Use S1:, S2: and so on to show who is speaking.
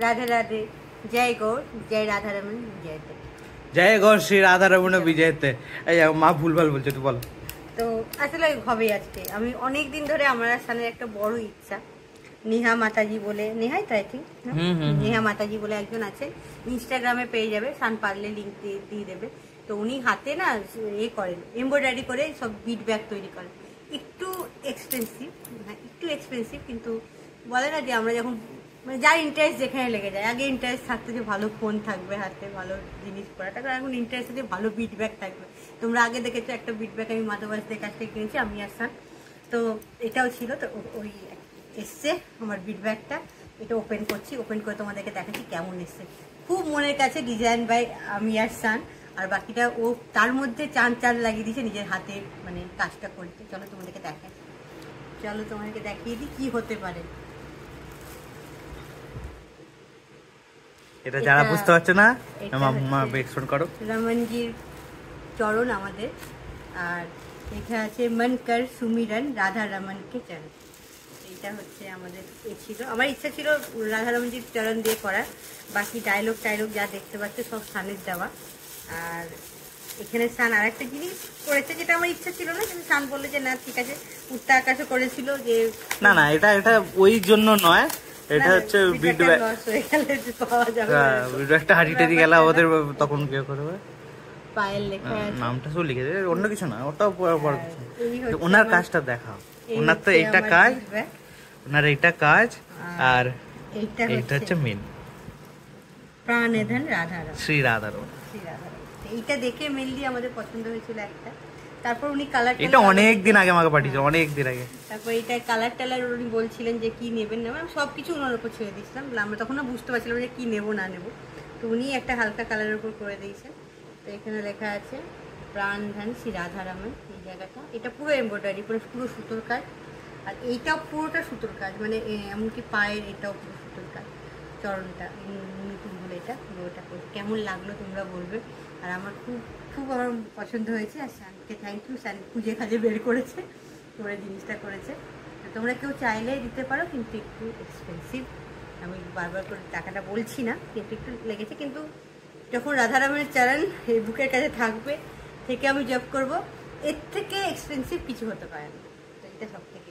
S1: রাধে রাধে, জয় গৌর, জয় রাধারমণ বিজয়তে।
S2: জয় গৌর শ্রী রাধারমণ বিজয়তে। এই মা ভুলভাল বলছে, তুই বল।
S1: তো আসলে হবে আজকে আমি অনেক দিন ধরে আমার সামনে একটা বড় ইচ্ছা, নেহা মাতাজি বলে, নেহাই তো আই থিঙ্ক, নেহা মাতাজি বলে একজন আছে, ইনস্টাগ্রামে পেয়ে যাবে, সান পারলে লিঙ্ক দিয়ে দেবে। তো উনি হাতে না করেন, এমব্রয়ডারি করে সব বিট ব্যাগ তৈরি করেন। একটু এক্সপেন্সিভ, হ্যাঁ একটু এক্সপেন্সিভ, কিন্তু বলে না যে আমরা যখন মানে যার ইন্টারেস্ট যেখানে লেগে যায়, আগে ইন্টারেস্ট থাকতো যে ভালো ফোন থাকবে হাতে, ভালো জিনিস পড়াটা, কারণ এখন ইন্টারেস্ট যে ভালো বিট ব্যাগ থাকবে। তোমরা আগে দেখেছো একটা বিট ব্যাগ আমি মাধবাসদের কাছ থেকে কিনেছি, আমি আর সান, তো এটাও ছিল। তো ওই এসছে আমার বিট ব্যাগটা, এটা ওপেন করছি, ওপেন করে তোমাদেরকে দেখাচ্ছি কেমন এসছে। খুব মনের কাছে, ডিজাইন বাই আমি আর সান, আর বাকিটা ও তার মধ্যে চান লাগিয়ে দিয়েছে নিজের হাতে, মানে কাজটা করতে। চলো তোমাদেরকে দেখাই, চলো তোমাদেরকে দেখিয়ে দিই কি হতে পারে।
S2: এটা যারা বুঝতে পারছে না, এক্সপ্লেন করো।
S1: রমনজির চরণ আমাদের, আর লেখা আছে মন কর সুমিরন রাধা রমনকে চরণ। এইটা হচ্ছে আমাদের ছিল, আমার ইচ্ছা ছিল রাধা রমনজির চরণ দিয়ে করার। বাকি ডায়লগ যা দেখতে পাচ্ছে সব সানের দেওয়া। আর এখানে সান আর একটা জিনিস করেছে যেটা আমার ইচ্ছা ছিল না, কিন্তু সান বললো যে না ঠিক আছে, উত্তর আকাশে করেছিল যে না
S2: এটা ওই জন্য নয়, এটা হচ্ছে বিট ব্যাগ
S1: পাওয়া যাবে,
S2: বিট ব্যাগটা হারিয়ে টারি গেল ওদের, তখন কি করবে?
S1: পায়েল লেখা আছে,
S2: নামটা সব লিখে দেবে, অন্য কিছু না, ওটাও বড় কিছু। ওনার কাজটা দেখাও, ওনার তো এইটা কাজ, ওনার এইটা কাজ, আর এইটা হচ্ছে মেন
S1: প্রাণেধন রাধারমণ,
S2: শ্রী রাধারমণ।
S1: এইটা দেখে মেনলি আমাদের পছন্দ হয়েছিল একটা। তারপর উনি কালার,
S2: এটা অনেক দিন আগে আমাকে পাঠিয়েছিল, অনেক দিন আগে।
S1: তারপর এটা কালার টালার উনি বলছিলেন যে কি নেবেন না, আমি সবকিছু ওনার উপর ছেড়ে দিয়েছিলাম, আমরা তখন বুঝতে পারছিলাম যে কি নেবো না নেবো। তো উনি একটা হালকা কালারের উপর করে দিয়েছেন। তো এখানে লেখা আছে প্রাণধন শ্রী রাধারমণ, এই জায়গাটা এটা পুরো এমব্রয়ডারি, পুরো সুতোর কাজ। আর এইটাও পুরোটা সুতোর কাজ, মানে এমনকি পায়ের এটাও পুরো সুতোর কাজ, চরণটা বলে এটা পুরোটা করে। কেমন লাগলো তোমরা বলবে। আর আমার খুব আমার পছন্দ হয়েছে। আর স্যানকে থ্যাংক ইউ, স্যান খুঁজে খাজে বের করেছে, তোমরা জিনিসটা করেছে। তোমরা কেউ চাইলে দিতে পারো, কিন্তু একটু এক্সপেন্সিভ, আমি বারবার করে টাকাটা বলছি না, কিন্তু একটু লেগেছে। কিন্তু যখন রাধারমণের চরণ এই বুকের কাছে থাকবে, থেকে আমি জব করব, এর থেকে এক্সপেন্সিভ কিছু হতে পারে না। তো এটা সব থেকে